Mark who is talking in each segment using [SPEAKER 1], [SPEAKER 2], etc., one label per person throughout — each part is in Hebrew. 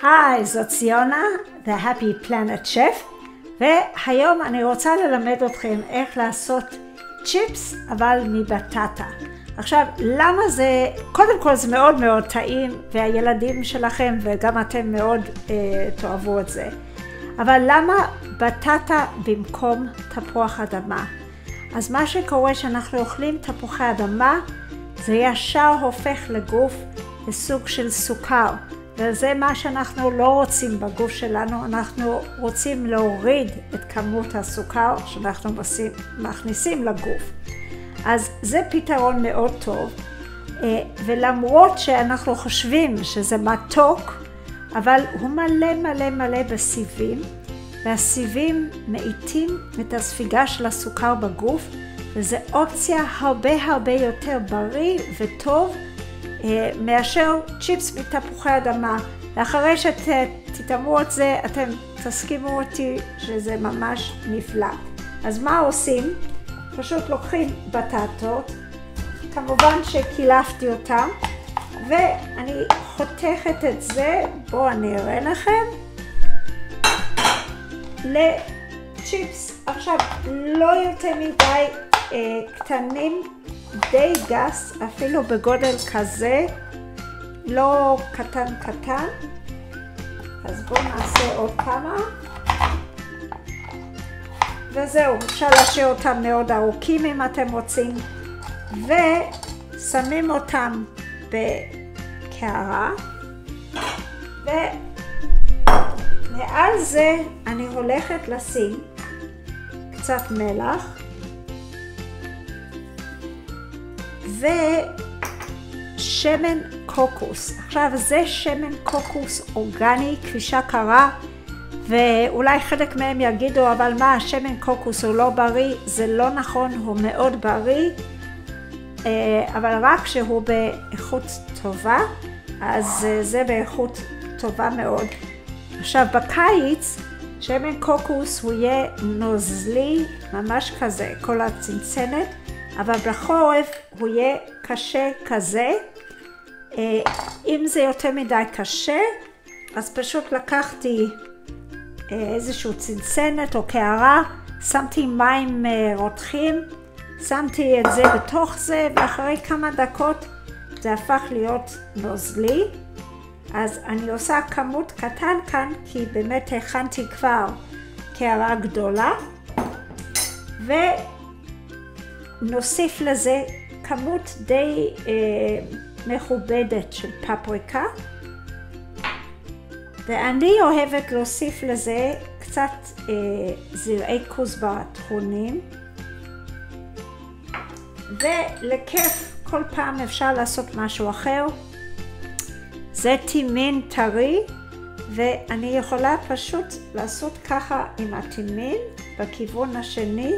[SPEAKER 1] היי, זאת ציונה, The Happy Planet Chef, והיום אני רוצה ללמד אתכם איך לעשות צ'יפס, אבל מבטטה. עכשיו, למה זה, קודם כל זה מאוד מאוד טעים, והילדים שלכם וגם אתם מאוד תאהבו את זה. אבל למה בטטה במקום תפוח אדמה? אז מה שקורה שאנחנו אוכלים תפוחי אדמה, זה ישר הופך לגוף לסוג של סוכר. וזה מה שאנחנו לא רוצים בגוף שלנו, אנחנו רוצים להוריד את כמות הסוכר שאנחנו מכניסים לגוף. אז זה פתרון מאוד טוב, ולמרות שאנחנו חושבים שזה מתוק, אבל הוא מלא מלא מלא בסיבים, והסיבים מאיטים את הספיגה של הסוכר בגוף, וזו אופציה הרבה יותר בריא וטוב, מאשר צ'יפס מתפוחי אדמה. ואחרי שתטעמו את זה, אתם תסכימו אותי שזה ממש נפלא. אז מה עושים? פשוט לוקחים בטטות, כמובן שקילפתי אותם, ואני חותכת את זה, בואו אני אראה לכם, לצ'יפס. עכשיו, לא יותר מדי קטנים, די גס, אפילו בגודל כזה, לא קטן. אז בואו נעשה עוד כמה. וזהו, אפשר להשאיר אותם מאוד ארוכים אם אתם רוצים. ושמים אותם בקערה. ומעל זה אני הולכת לשים קצת מלח. ושמן קוקוס. עכשיו זה שמן קוקוס אורגני, כבישה קרה, ואולי חלק מהם יגידו, אבל מה, שמן קוקוס הוא לא בריא? זה לא נכון, הוא מאוד בריא, אבל רק שהוא באיכות טובה, אז זה באיכות טובה מאוד. עכשיו בקיץ, שמן קוקוס הוא יהיה נוזלי, ממש כזה, כל הצנצנת, אבל בחורף הוא יהיה קשה כזה. אם זה יותר מדי קשה, אז פשוט לקחתי איזשהו צנצנת או קערה, שמתי מים רותחים, שמתי את זה בתוך זה, ואחרי כמה דקות זה הפך להיות נוזלי. אז אני עושה כמות קטן כאן, כי באמת הכנתי כבר קערה גדולה, נוסיף לזה כמות די מכובדת של פפריקה, ואני אוהבת להוסיף לזה קצת זרעי כוסברה טחונים, ולכיף כל פעם אפשר לעשות משהו אחר. זה טימין טרי, ואני יכולה פשוט לעשות ככה עם הטימין בכיוון השני,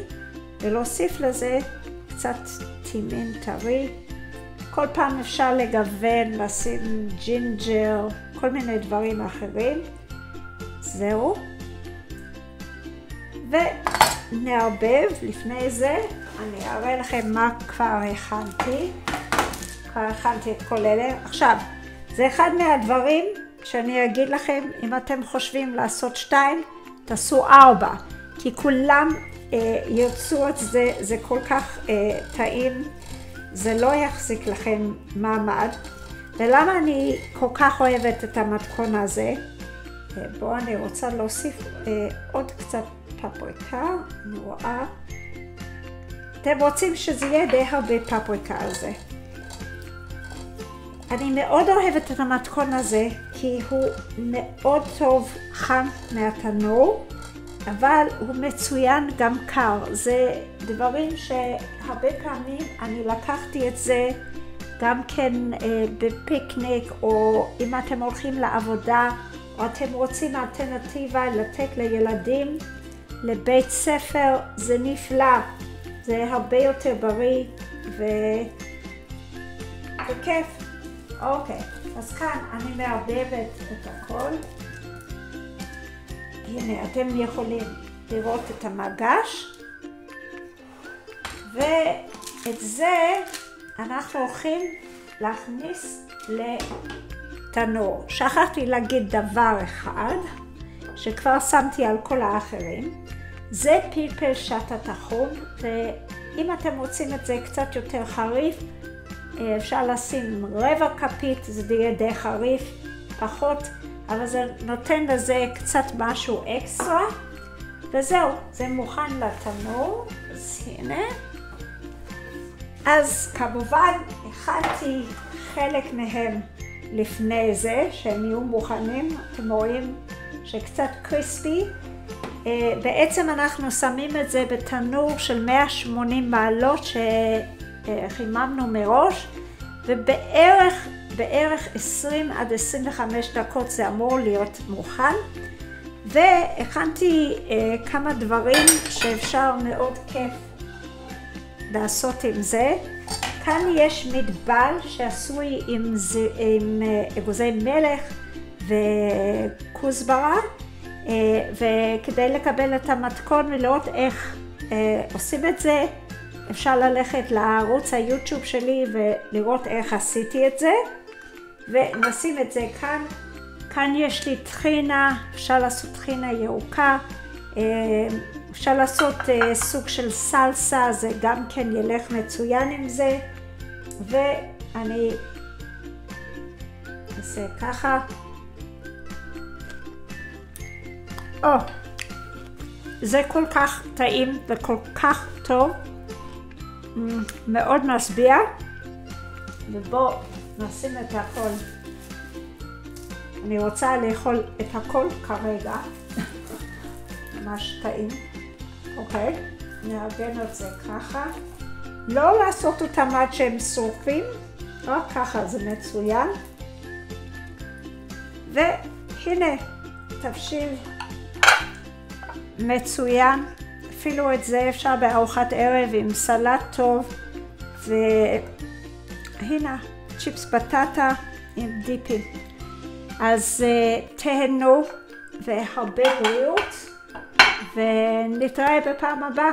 [SPEAKER 1] ולהוסיף לזה קצת טימין טרי. כל פעם אפשר לגוון, לשים ג'ינג'ר, כל מיני דברים אחרים. זהו. ונערבב. לפני זה אני אראה לכם מה כבר הכנתי. כבר הכנתי את כל אלה. עכשיו, זה אחד מהדברים שאני אגיד לכם, אם אתם חושבים לעשות 2, תעשו 4, כי כולם ירצו את זה, זה כל כך טעים, זה לא יחזיק לכם מעמד. ולמה אני כל כך אוהבת את המתכון הזה? בואו, אני רוצה להוסיף עוד קצת פפריקה, אני רואה. אתם רוצים שזה יהיה די הרבה פפריקה על זה. אני מאוד אוהבת את המתכון הזה, כי הוא מאוד טוב חם מהתנור, אבל הוא מצוין גם קר. זה דברים שהרבה פעמים אני לקחתי את זה גם כן בפיקניק, או אם אתם הולכים לעבודה, או אתם רוצים אלטרנטיבה לתת לילדים לבית ספר, זה נפלא. זה הרבה יותר בריא וכיף. אוקיי, אז כאן אני מערבבת את הכל. הנה, אתם יכולים לראות את המגש, ואת זה אנחנו הולכים להכניס בתנור. שכחתי להגיד דבר אחד, שכבר שמתי על כל האחרים. זה פלפל שטה טחון, ואם אתם רוצים את זה קצת יותר חריף, אפשר לשים רבע כפית, זה יהיה די חריף, פחות, אבל זה נותן לזה קצת משהו אקסטרה. וזהו, זה מוכן לתנור, אז הנה. אז כמובן הכנתי חלק מהם לפני זה, שהם יהיו מוכנים, אתם רואים שקצת קריספי. בעצם אנחנו שמים את זה בתנור של 180 מעלות שחיממנו מראש, ובערך 20 עד 25 דקות זה אמור להיות מוכן. והכנתי כמה דברים שאפשר מאוד כיף לעשות עם זה. כאן יש מטבל שעשוי עם אגוזי מלך וכוסברה, וכדי לקבל את המתכון ולראות איך עושים את זה, אפשר ללכת לערוץ היוטיוב שלי ולראות איך עשיתי את זה. ונשים את זה כאן. כאן יש לי טחינה, אפשר לעשות טחינה ירוקה, אפשר לעשות סוג של סלסה, זה גם כן ילך מצוין עם זה. ואני אעשה ככה. זה כל כך טעים וכל כך טוב, מאוד משביע. ובואו נשים את הכל. אני רוצה לאכול את הכל כרגע, ממש טעים. אוקיי, נארגן את זה ככה. לא לעשות אותם עד שהם שורפים, רק ככה זה מצוין. והנה, תבשיל מצוין. אפילו את זה אפשר בארוחת ערב עם סלט טוב. והנה, צ'יפס בטטה עם דיפים. אז תהנו והרבה בריאות, ונתראה בפעם הבאה.